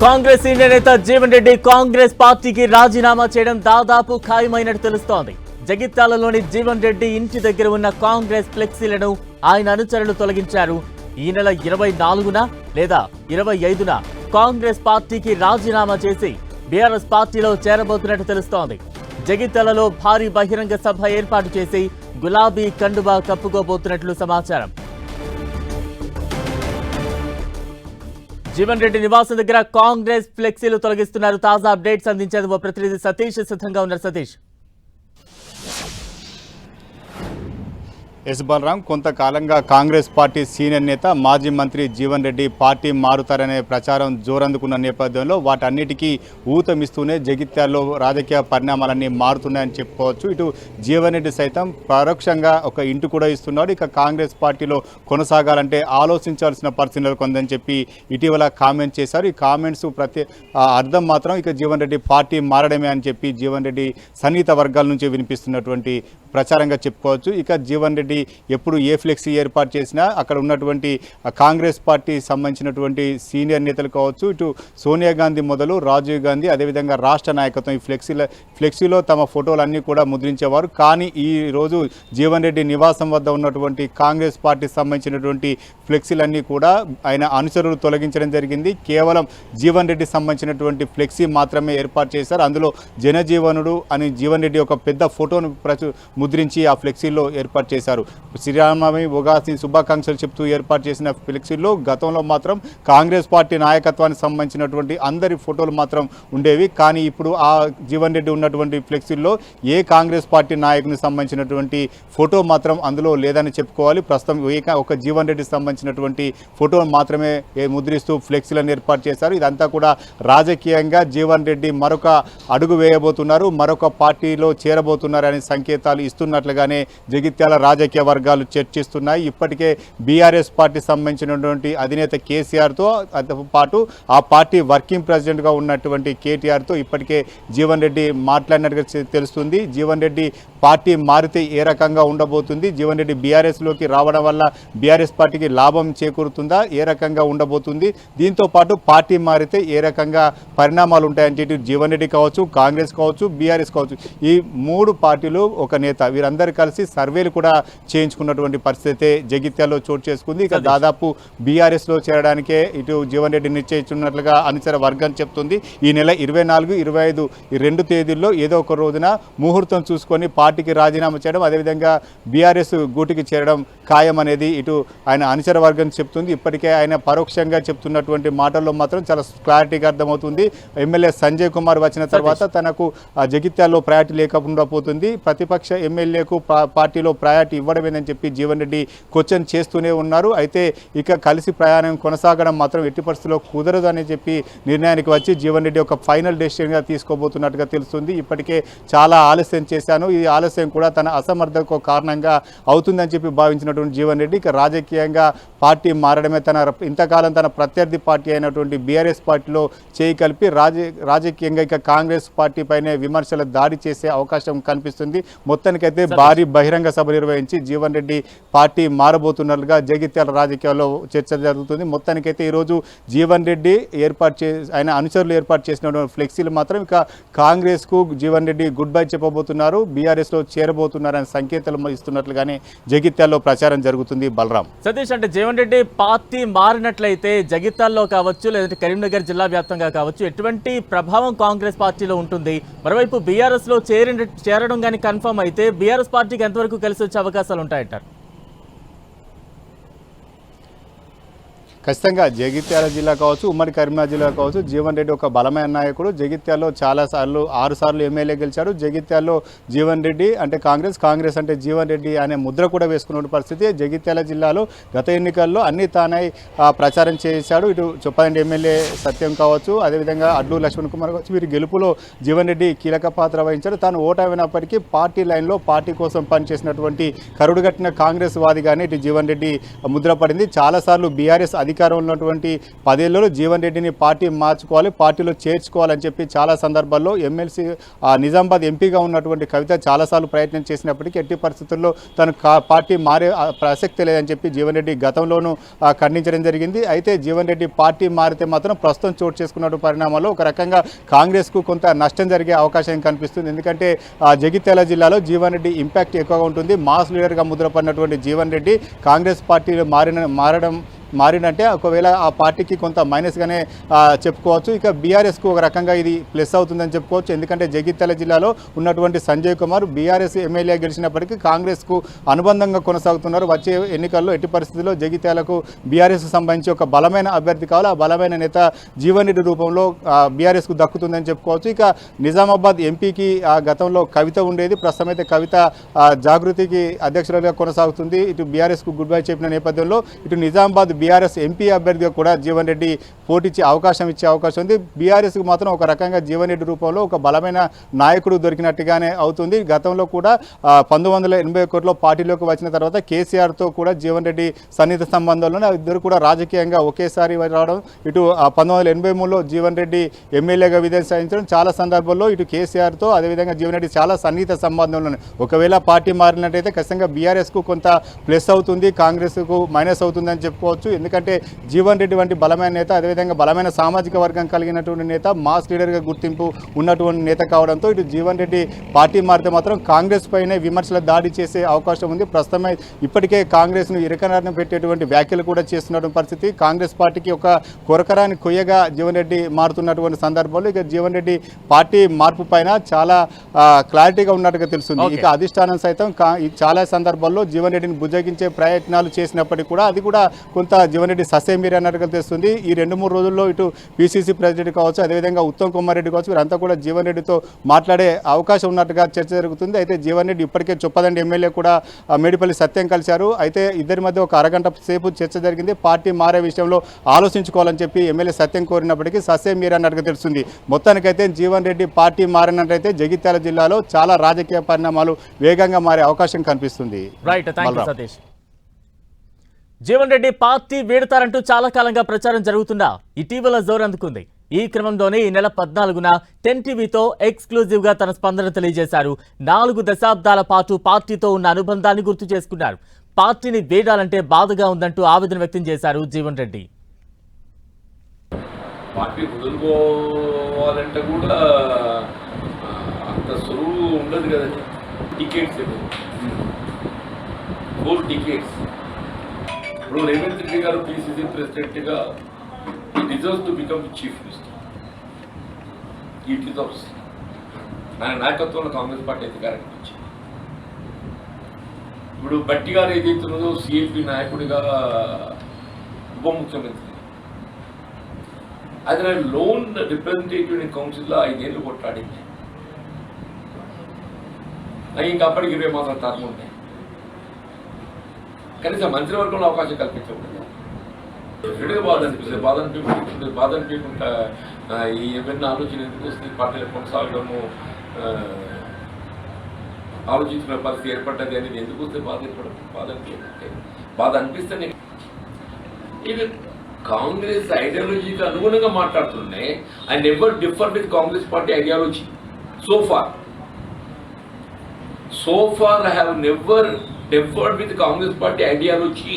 Congress senior నేత జీవన్ రెడ్డి కాంగ్రెస్ పార్టీకి రాజీనామా చేయడం దాదాపు ఖాయమైనట్టు తెలుస్తోంది. జగిత్యాలలోని జీవన్ రెడ్డి ఇంటి దగ్గర ఉన్న కాంగ్రెస్ ఫ్లెక్సీలను ఆయన అనుచరులు తొలగించారు. ఈ నెల 24న లేదా 25న కాంగ్రెస్ పార్టీకి రాజీనామా చేసి బీఆర్ఎస్ పార్టీలో చేరబోతున్నట్టు తెలుస్తోంది. జగిత్యాలలో భారీ బహిరంగ సభ ఏర్పాటు చేసి గులాబీ కండువా కప్పుకోబోతున్నట్లు సమాచారం. జీవన్ రెడ్డి నివాసం దగ్గర కాంగ్రెస్ ఫ్లెక్సీలు తొలగిస్తున్నారు. తాజా అప్డేట్స్ అందించేందుకు ప్రతినిధి సతీష్ సిద్ధంగా ఉన్నారు. సతీష్. ఎస్ బలరాం, కొంతకాలంగా కాంగ్రెస్ పార్టీ సీనియర్ నేత మాజీ మంత్రి జీవన్ రెడ్డి పార్టీ మారుతారనే ప్రచారం జోరందుకున్న నేపథ్యంలో వాటన్నిటికీ ఊతమిస్తూనే జగిత్యాల్లో రాజకీయ పరిణామాలన్నీ మారుతున్నాయని చెప్పుకోవచ్చు. ఇటు జీవన్ రెడ్డి సైతం పరోక్షంగా ఒక ఇంటి కూడా ఇస్తున్నాడు. ఇక కాంగ్రెస్ పార్టీలో కొనసాగాలంటే ఆలోచించాల్సిన పరిస్థితులు కొందని చెప్పి ఇటీవల కామెంట్ చేశారు. ఈ కామెంట్స్ అర్థం మాత్రం ఇక జీవన్ రెడ్డి పార్టీ మారడమే అని చెప్పి జీవన్ రెడ్డి సన్నిహిత వర్గాల నుంచి వినిపిస్తున్నటువంటి ప్రచారంగా చెప్పుకోవచ్చు. ఇక జీవన్ రెడ్డి ఎప్పుడు ఏ ఫ్లెక్సీ ఏర్పాటు చేసినా అక్కడ ఉన్నటువంటి కాంగ్రెస్ పార్టీ సంబంధించినటువంటి సీనియర్ నేతలు కావచ్చు, ఇటు సోనియా గాంధీ మొదలు రాజీవ్ గాంధీ, అదేవిధంగా రాష్ట్ర నాయకత్వం ఈ ఫ్లెక్సీలో తమ ఫోటోలన్నీ కూడా ముద్రించేవారు. కానీ ఈ రోజు జీవన్ రెడ్డి నివాసం వద్ద ఉన్నటువంటి కాంగ్రెస్ పార్టీకి సంబంధించినటువంటి ఫ్లెక్సీలన్నీ కూడా ఆయన అనుచరులు తొలగించడం జరిగింది. కేవలం జీవన్ రెడ్డి సంబంధించినటువంటి ఫ్లెక్సీ మాత్రమే ఏర్పాటు చేశారు. అందులో జనజీవనుడు అని జీవన్ రెడ్డి ఒక పెద్ద ఫోటోను ముద్రించి ఆ ఫ్లెక్సీలో ఏర్పాటు చేశారు. శ్రీరామనవమి ఉగాది శుభాకాంక్షలు చెప్తూ ఏర్పాటు చేసిన ఫ్లెక్సీలో గతంలో మాత్రం కాంగ్రెస్ పార్టీ నాయకత్వానికి సంబంధించినటువంటి అందరి ఫోటోలు మాత్రం ఉండేవి. కానీ ఇప్పుడు ఆ జీవన్ రెడ్డి ఉన్నటువంటి ఫ్లెక్సీల్లో ఏ కాంగ్రెస్ పార్టీ నాయకునికి సంబంధించినటువంటి ఫోటో మాత్రం అందులో లేదని చెప్పుకోవాలి. ప్రస్తుతం ఒక జీవన్ రెడ్డికి సంబంధించినటువంటి ఫోటోను మాత్రమే ముద్రిస్తూ ఫ్లెక్సీలను ఏర్పాటు చేశారు. ఇదంతా కూడా రాజకీయంగా జీవన్ రెడ్డి మరొక అడుగు వేయబోతున్నారు, మరొక పార్టీలో చేరబోతున్నారనే సంకేతాలు ఇస్తున్నట్లుగానే జగిత్యాల రాజకీయ వర్గాలు చర్చిస్తున్నాయి. ఇప్పటికే బీఆర్ఎస్ పార్టీ సంబంధించినటువంటి అధినేత కేసీఆర్తో పాటు ఆ పార్టీ వర్కింగ్ ప్రెసిడెంట్గా ఉన్నటువంటి కేటీఆర్తో ఇప్పటికే జీవన్ రెడ్డి మాట్లాడినట్టుగా తెలుస్తుంది. జీవన్ రెడ్డి పార్టీ మారితే ఏ రకంగా ఉండబోతుంది, జీవన్ రెడ్డి బీఆర్ఎస్లోకి రావడం వల్ల బీఆర్ఎస్ పార్టీకి లాభం చేకూరుతుందా, ఏ రకంగా ఉండబోతుంది, దీంతో పాటు పార్టీ మారితే ఏ రకంగా పరిణామాలు ఉంటాయని చెప్పి జీవన్ రెడ్డి కావచ్చు, కాంగ్రెస్ కావచ్చు, బీఆర్ఎస్ కావచ్చు, ఈ మూడు పార్టీలు ఒక నేత వీరందరూ కలిసి సర్వేలు కూడా చేయించుకున్నటువంటి పరిస్థితి జగిత్యాల్లో చోటు చేసుకుంది. ఇక దాదాపు బీఆర్ఎస్లో చేరడానికే ఇటు జీవన్ రెడ్డి నిశ్చయించున్నట్లుగా అనుచర వర్గం చెప్తుంది. ఈ నెల 24, 25 ఈ 2 తేదీల్లో ఏదో ఒక రోజున ముహూర్తం చూసుకొని పార్టీకి రాజీనామా చేయడం, అదేవిధంగా బీఆర్ఎస్ గూటికి చేరడం ఖాయం అనేది ఇటు ఆయన అనుచర వర్గం చెప్తుంది. ఇప్పటికే ఆయన పరోక్షంగా చెప్తున్నటువంటి మాటల్లో మాత్రం చాలా క్లారిటీగా అర్థమవుతుంది. ఎమ్మెల్యే సంజయ్ కుమార్ వచ్చిన తర్వాత తనకు జగిత్యాల్లో ప్రయారిటీ లేకుండా పోతుంది, ప్రతిపక్ష ఎమ్మెల్యేకు పార్టీలో ప్రయారిటీ ఇవ్వడమేనని చెప్పి జీవన్ రెడ్డి క్వశ్చన్ చేస్తూనే ఉన్నారు. అయితే ఇక కలిసి ప్రయాణం కొనసాగడం మాత్రం ఎట్టి పరిస్థితుల్లో కుదరదు అని చెప్పి నిర్ణయానికి వచ్చి జీవన్ రెడ్డి ఒక ఫైనల్ డెసిషన్గా తీసుకోబోతున్నట్టుగా తెలుస్తుంది. ఇప్పటికే చాలా ఆలస్యం చేశాను, ఈ ఆలస్యం కూడా తన అసమర్థకు కారణంగా అవుతుందని చెప్పి భావించినటువంటి జీవన్ రెడ్డి ఇక రాజకీయంగా పార్టీ మారడమే ఇంతకాలం తన ప్రత్యర్థి పార్టీ అయినటువంటి బీఆర్ఎస్ పార్టీలో చేయి కలిపి రాజకీయంగా ఇక కాంగ్రెస్ పార్టీ పైనే విమర్శల దాడి చేసే అవకాశం కనిపిస్తుంది. మొత్తానికైతే భారీ బహిరంగ సభ నిర్వహించి జీవన్ రెడ్డి పార్టీ మారబోతున్నట్లుగా జగిత్యాల రాజకీయాల్లో చర్చ జరుగుతుంది. మొత్తానికైతే ఈరోజు జీవన్ రెడ్డి ఆయన అనుచరులు ఏర్పాటు చేసిన ఫ్లెక్సీలు మాత్రం ఇక కాంగ్రెస్కు జీవన్ రెడ్డి గుడ్ బై చెప్పబోతున్నారు, బీఆర్ఎస్లో చేరబోతున్నారనే సంకేతాలు ఇస్తున్నట్లుగానే జగిత్యాల్లో ప్రచారం జరుగుతుంది. బలరాం. సతీష్, అంటే జీవన్ రెడ్డి పార్టీ మారినట్లయితే జగిత్యాల్లో కావచ్చు లేదంటే కరీంనగర్ జిల్లా వ్యాప్తంగా కావచ్చు ఎటువంటి ప్రభావం కాంగ్రెస్ పార్టీలో ఉంటుంది? మరోవైపు బీఆర్ఎస్లో చేరడం కానీ కన్ఫర్మ్ అయితే బీఆర్ఎస్ పార్టీకి ఎంతవరకు కలిసి వచ్చే అవకాశాలు ఉంటాయంటారు? ఖచ్చితంగా జగిత్యాల జిల్లా కావచ్చు, ఉమ్మడి కరీంనగర్ జిల్లా కావచ్చు, జీవన్ రెడ్డి ఒక బలమైన నాయకుడు. జగిత్యాల్లో చాలాసార్లు 6 సార్లు ఎమ్మెల్యే గెలిచాడు. జగిత్యాల్లో జీవన్ రెడ్డి అంటే కాంగ్రెస్ అంటే జీవన్ రెడ్డి అనే ముద్ర కూడా వేసుకున్న పరిస్థితి. జగిత్యాల జిల్లాలో గత ఎన్నికల్లో అన్ని తానై ప్రచారం చేశాడు. ఇటు చొప్పదండి ఎమ్మెల్యే సత్యం కావచ్చు, అదేవిధంగా అడ్లు లక్ష్మణ్ కుమార్ కావచ్చు, వీరి గెలుపులో జీవన్ రెడ్డి కీలక పాత్ర వహించాడు. తాను ఓటమైనప్పటికీ పార్టీ లైన్లో పార్టీ కోసం పనిచేసినటువంటి కరుడుగట్టిన కాంగ్రెస్ వాదిగానే ఇటు జీవన్ రెడ్డి ముద్ర పడింది. చాలాసార్లు బీఆర్ఎస్ అధికారం ఉన్నటువంటి 10 ఏళ్లలో జీవన్ రెడ్డిని పార్టీ మార్చుకోవాలి, పార్టీలో చేర్చుకోవాలని చెప్పి చాలా సందర్భాల్లో ఎమ్మెల్సీ నిజామాబాద్ ఎంపీగా ఉన్నటువంటి కవిత చాలాసార్లు ప్రయత్నం చేసినప్పటికీ ఎట్టి పరిస్థితుల్లో తను పార్టీ మారే ప్రసక్తి లేదని చెప్పి జీవన్ రెడ్డి గతంలోనూ ఖండించడం జరిగింది. అయితే జీవన్ రెడ్డి పార్టీ మారితే మాత్రం ప్రస్తుతం చోటు చేసుకున్న పరిణామాల్లో ఒక రకంగా కాంగ్రెస్కు కొంత నష్టం జరిగే అవకాశం కనిపిస్తుంది. ఎందుకంటే జగిత్యాల జిల్లాలో జీవన్ రెడ్డి ఇంపాక్ట్ ఎక్కువగా ఉంటుంది. మాస్ లీడర్గా ముద్రపడినటువంటి జీవన్ రెడ్డి కాంగ్రెస్ పార్టీలో మారినంటే ఒకవేళ ఆ పార్టీకి కొంత మైనస్గానే చెప్పుకోవచ్చు. ఇక బీఆర్ఎస్కు ఒక రకంగా ఇది ప్లస్ అవుతుందని చెప్పుకోవచ్చు. ఎందుకంటే జగిత్యాల జిల్లాలో ఉన్నటువంటి సంజయ్ కుమార్ బీఆర్ఎస్ ఎమ్మెల్యే గెలిచినప్పటికీ కాంగ్రెస్కు అనుబంధంగా కొనసాగుతున్నారు. వచ్చే ఎన్నికల్లో ఎట్టి పరిస్థితుల్లో జగిత్యాలకు బీఆర్ఎస్కు సంబంధించి ఒక బలమైన అభ్యర్థి కావాలి, ఆ బలమైన నేత జీవన్ రెడ్డి రూపంలో బీఆర్ఎస్కు దక్కుతుందని చెప్పుకోవచ్చు. ఇక నిజామాబాద్ ఎంపీకి గతంలో కవిత ఉండేది, ప్రస్తుతం అయితే కవిత జాగృతికి అధ్యక్షురాలుగా కొనసాగుతుంది. ఇటు బీఆర్ఎస్కు గుడ్ బై చెప్పిన నేపథ్యంలో ఇటు నిజామాబాద్ బీఆర్ఎస్ ఎంపీ అభ్యర్థిగా కూడా జీవన్ రెడ్డి పోటీకి అవకాశం ఉంది. బీఆర్ఎస్కు మాత్రం ఒక రకంగా జీవన్ రెడ్డి రూపంలో ఒక బలమైన నాయకుడు దొరికినట్టుగానే అవుతుంది. గతంలో కూడా 1981లో పార్టీలోకి వచ్చిన తర్వాత కేసీఆర్తో కూడా జీవన్ రెడ్డి సన్నిహిత సంబంధాల్లోనే ఇద్దరు కూడా రాజకీయంగా ఒకేసారి రావడం, ఇటు 1983లో జీవన్ రెడ్డి ఎమ్మెల్యేగా విధేయం సాధించడం, చాలా సందర్భాల్లో ఇటు కేసీఆర్తో అదేవిధంగా జీవన్ రెడ్డి చాలా సన్నిహిత సంబంధంలోనే. ఒకవేళ పార్టీ మారినట్టయితే ఖచ్చితంగా బీఆర్ఎస్కు కొంత ప్లస్ అవుతుంది, కాంగ్రెస్కు మైనస్ అవుతుందని చెప్పుకోవచ్చు. ఎందుకంటే జీవన్ రెడ్డి వంటి బలమైన నేత, అదేవిధంగా బలమైన సామాజిక వర్గం కలిగినటువంటి నేత, మాస్ లీడర్గా గుర్తింపు ఉన్నటువంటి నేత కావడంతో ఇటు జీవన్ రెడ్డి పార్టీ మారితే మాత్రం కాంగ్రెస్ పైనే విమర్శల దాడి చేసే అవకాశం ఉంది. ప్రస్తుతమే ఇప్పటికే కాంగ్రెస్ను ఇరకనారిన పెట్టేటువంటి వ్యాఖ్యలు కూడా చేస్తున్నటువంటి పరిస్థితి. కాంగ్రెస్ పార్టీకి ఒక కొరకరాని కొయ్యగా జీవన్ రెడ్డి మారుతున్నటువంటి సందర్భంలో ఇక జీవన్ రెడ్డి పార్టీ మార్పు పైన చాలా క్లారిటీగా ఉన్నట్టుగా తెలుస్తుంది. ఇక అధిష్టానం సైతం చాలా సందర్భాల్లో జీవన్ రెడ్డిని బుజ్జగించే ప్రయత్నాలు చేసినప్పటికీ కూడా అది కూడా కొంత జీవన్ రెడ్డి ససేమీర్ అన్నట్టుగా తెలుస్తుంది. ఈ 2-3 రోజుల్లో ఇటు పీసీసీ ప్రెసిడెంట్ కావచ్చు, అదేవిధంగా ఉత్తమ్ కుమార్ రెడ్డి కావచ్చు, వీరంతా కూడా జీవన్ రెడ్డితో మాట్లాడే అవకాశం ఉన్నట్టుగా చర్చ జరుగుతుంది. అయితే జీవన్ రెడ్డి ఇప్పటికే చొప్పదండి ఎమ్మెల్యే కూడా మేడిపల్లి సత్యం కలిశారు. అయితే ఇద్దరి మధ్య ఒక అరగంట సేపు చర్చ జరిగింది. పార్టీ మారే విషయంలో ఆలోచించుకోవాలని చెప్పి ఎమ్మెల్యే సత్యం కోరినప్పటికీ ససేమీర్ అన్నట్టుగా తెలుస్తుంది. మొత్తానికైతే జీవన్ రెడ్డి పార్టీ మారినట్లయితే జగిత్యాల జిల్లాలో చాలా రాజకీయ పరిణామాలు వేగంగా మారే అవకాశం కనిపిస్తుంది. జీవన్ రెడ్డి పార్టీ వీడతారంటూ చాలా కాలంగా ప్రచారం జరుగుతున్నా ఇటీవల జోరందుకుంది. ఈ క్రమంలోనే ఈ నెల 14న 10 టీవీతో ఎక్స్క్లూజివ్ గా తన స్పందన తెలియజేశారు. 4 దశాబ్దాల పాటు పార్టీతో ఉన్న అనుబంధాన్ని గుర్తు చేసుకున్నారు. పార్టీని వీడాలంటే బాధగా ఉందంటూ ఆవేదన వ్యక్తం చేశారు జీవన్ రెడ్డి. పార్టీ వదులుకోవాలంటే కూడా అంత సులువు ఉండదు కదండి. Tickets 4 tickets. ఇప్పుడు రేవంత్ రెడ్డి గారు పిసిసి ప్రెసిడెంట్గా he deserves to become the chief minister. He deserves. ఆయన నాయకత్వంలో కాంగ్రెస్ పార్టీ అధికారానికి వచ్చింది. ఇప్పుడు బట్టి గారు ఏదైతున్నదో సిఎల్పి నాయకుడిగా ఉప ముఖ్యమంత్రి, అది లోన్ రిప్రజెంటేటివ్ ఇన్ కౌన్సిల్లో 5 ఏళ్ళు కొట్లాడింది. ఇంకా అప్పటికి 20 మాసాల టర్మ్ ఉంటాయి. కనీసం మంత్రివర్గంలో అవకాశం కల్పించకూడదు. బాధ అనిపించకుండా ఈ ఏమైనా ఆలోచన ఎందుకు వస్తుంది, పార్టీలు కొనసాగడము ఆలోచించుకునే పరిస్థితి ఏర్పడ్డది అనేది ఎందుకు వస్తే బాధ అనిపిస్తే ఇది కాంగ్రెస్ ఐడియాలజీకి అనుగుణంగా మాట్లాడుతున్నాయి. I never differ with Congress party ideology so far I have never differed with Congress party ideology.